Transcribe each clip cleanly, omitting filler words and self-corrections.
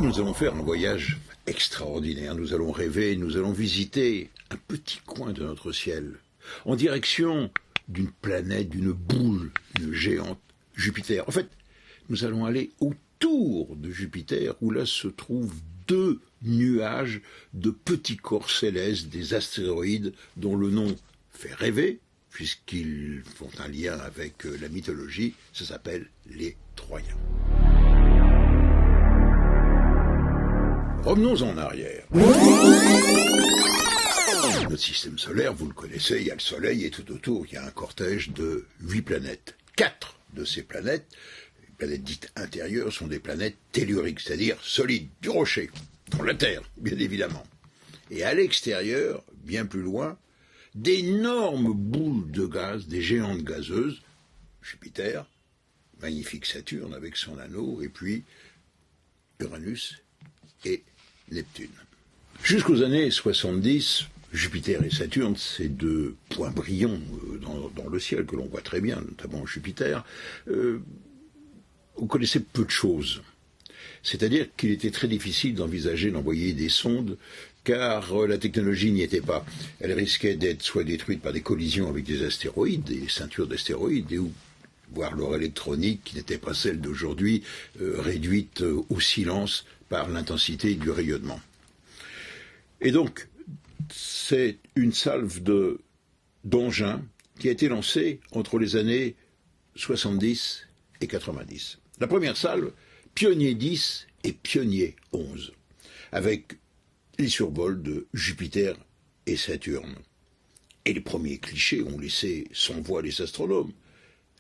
nous allons faire un voyage extraordinaire. Nous allons rêver, nous allons visiter un petit coin de notre ciel, en direction d'une planète, d'une boule, une géante, Jupiter. En fait, nous allons aller autour de Jupiter, où là se trouvent deux nuages de petits corps célestes, des astéroïdes, dont le nom fait rêver, puisqu'ils font un lien avec la mythologie. Ça s'appelle les Troyens. Revenons en arrière. Notre système solaire, vous le connaissez, il y a le Soleil et tout autour, il y a un cortège de 8 planètes. 4 de ces planètes, les planètes dites intérieures, sont des planètes telluriques, c'est-à-dire solides, du rocher, dans la Terre, bien évidemment. Et à l'extérieur, bien plus loin, d'énormes boules de gaz, des géantes gazeuses, Jupiter, magnifique Saturne avec son anneau, et puis Uranus et Neptune. Jusqu'aux années 70, Jupiter et Saturne, ces deux points brillants dans le ciel que l'on voit très bien, notamment Jupiter, on connaissait peu de choses. C'est-à-dire qu'il était très difficile d'envisager d'envoyer des sondes, car la technologie n'y était pas. Elle risquait d'être soit détruite par des collisions avec des astéroïdes, des ceintures d'astéroïdes, ou voire leur électronique, qui n'était pas celle d'aujourd'hui, réduite au silence par l'intensité du rayonnement. Et donc, c'est une salve d'engins qui a été lancée entre les années 70 et 90. La première salve, Pionnier 10 et Pionnier 11, avec les survols de Jupiter et Saturne. Et les premiers clichés ont laissé sans voix les astronomes.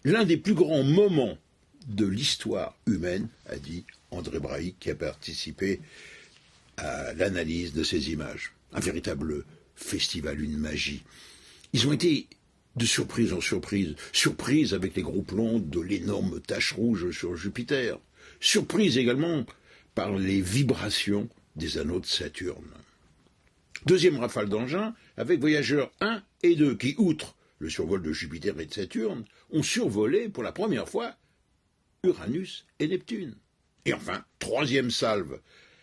L'un des plus grands moments de l'histoire humaine, a dit André Braic, qui a participé à l'analyse de ces images. Un véritable festival, une magie. Ils ont été de surprise en surprise. Surprise avec les gros plans de l'énorme tache rouge sur Jupiter. Surprise également par les vibrations des anneaux de Saturne. Deuxième rafale d'engins avec Voyageur 1 et 2 qui, outre le survol de Jupiter et de Saturne, ont survolé pour la première fois Uranus et Neptune. Et enfin, troisième salve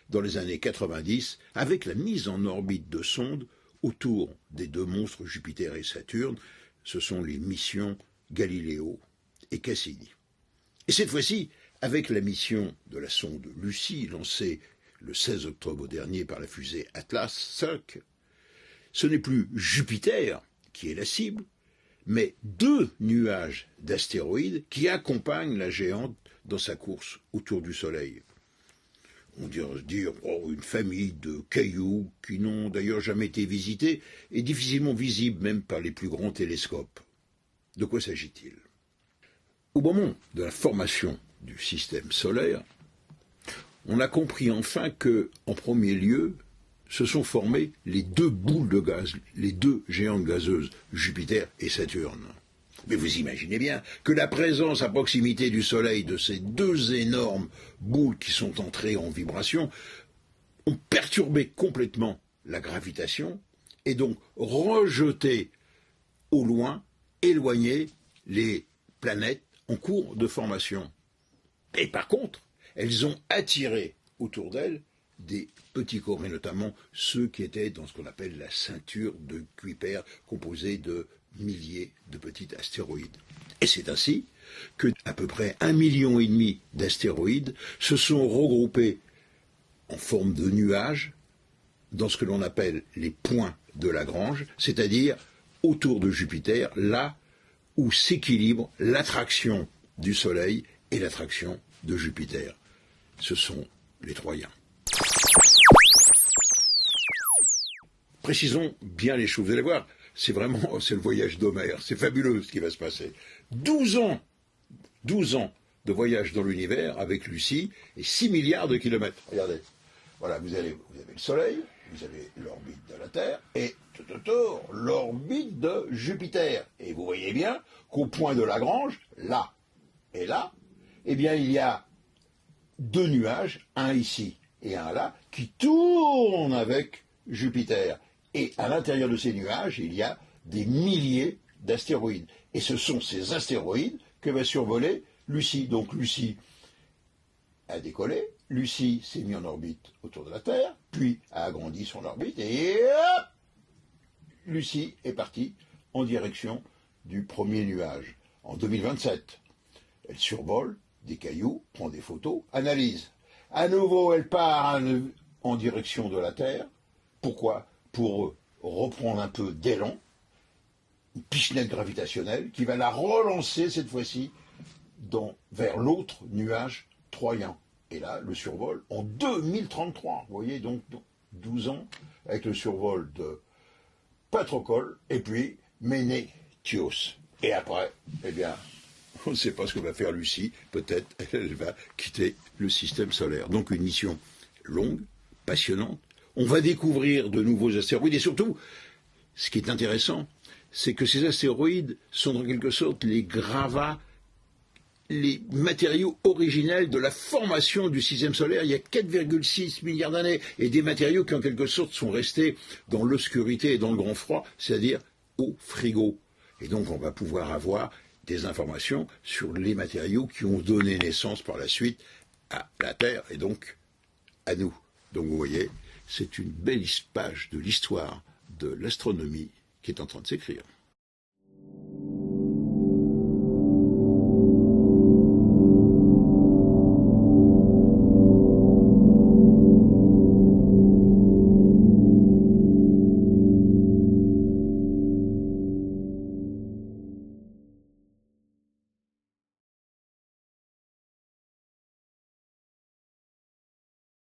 dans les années 90, avec la mise en orbite de sondes autour des deux monstres Jupiter et Saturne. Ce sont les missions Galileo et Cassini. Et cette fois-ci, avec la mission de la sonde Lucie, lancée le 16 octobre dernier par la fusée Atlas V, ce n'est plus Jupiter qui est la cible, mais deux nuages d'astéroïdes qui accompagnent la géante dans sa course autour du Soleil. On dirait dire une famille de cailloux qui n'ont d'ailleurs jamais été visités et difficilement visibles même par les plus grands télescopes. De quoi s'agit-il? Au moment de la formation du système solaire, on a compris enfin que, en premier lieu, se sont formées les deux boules de gaz, les deux géantes gazeuses, Jupiter et Saturne. Mais vous imaginez bien que la présence à proximité du Soleil de ces deux énormes boules qui sont entrées en vibration ont perturbé complètement la gravitation et donc rejeté au loin, éloigné les planètes en cours de formation. Et par contre, elles ont attiré autour d'elles des petits corps, et notamment ceux qui étaient dans ce qu'on appelle la ceinture de Kuiper, composée de milliers de petits astéroïdes. Et c'est ainsi que à peu près 1,5 million d'astéroïdes se sont regroupés en forme de nuages dans ce que l'on appelle les points de Lagrange, c'est-à-dire autour de Jupiter, là où s'équilibre l'attraction du Soleil et l'attraction de Jupiter. Ce sont les Troyens. Précisons bien les choses. Vous allez voir, c'est le voyage d'Homère. C'est fabuleux ce qui va se passer. 12 ans de voyage dans l'univers avec Lucie et 6 milliards de kilomètres. Regardez. Voilà, vous avez le Soleil, vous avez l'orbite de la Terre et l'orbite de Jupiter. Et vous voyez bien qu'au point de Lagrange, là et là, eh bien il y a deux nuages, un ici et un là, qui tournent avec Jupiter. Et à l'intérieur de ces nuages, il y a des milliers d'astéroïdes. Et ce sont ces astéroïdes que va survoler Lucie. Donc Lucie a décollé, Lucie s'est mise en orbite autour de la Terre, puis a agrandi son orbite, et hop, Lucie est partie en direction du premier nuage, en 2027. Elle survole des cailloux, prend des photos, analyse. À nouveau, elle part en direction de la Terre. Pourquoi? Pour reprendre un peu d'élan, une pichenette gravitationnelle qui va la relancer cette fois-ci vers l'autre nuage troyen. Et là, le survol en 2033. Vous voyez, donc 12 ans avec le survol de Patrocol et puis Ménétios. Et après, eh bien, on ne sait pas ce que va faire Lucie. Peut-être elle va quitter le système solaire. Donc une mission longue, passionnante. On va découvrir de nouveaux astéroïdes et surtout, ce qui est intéressant, c'est que ces astéroïdes sont en quelque sorte les gravats, les matériaux originels de la formation du système solaire il y a 4,6 milliards d'années, et des matériaux qui en quelque sorte sont restés dans l'obscurité et dans le grand froid, c'est-à-dire au frigo. Et donc on va pouvoir avoir des informations sur les matériaux qui ont donné naissance par la suite à la Terre et donc à nous. Donc vous voyez, c'est une belle page de l'histoire de l'astronomie qui est en train de s'écrire.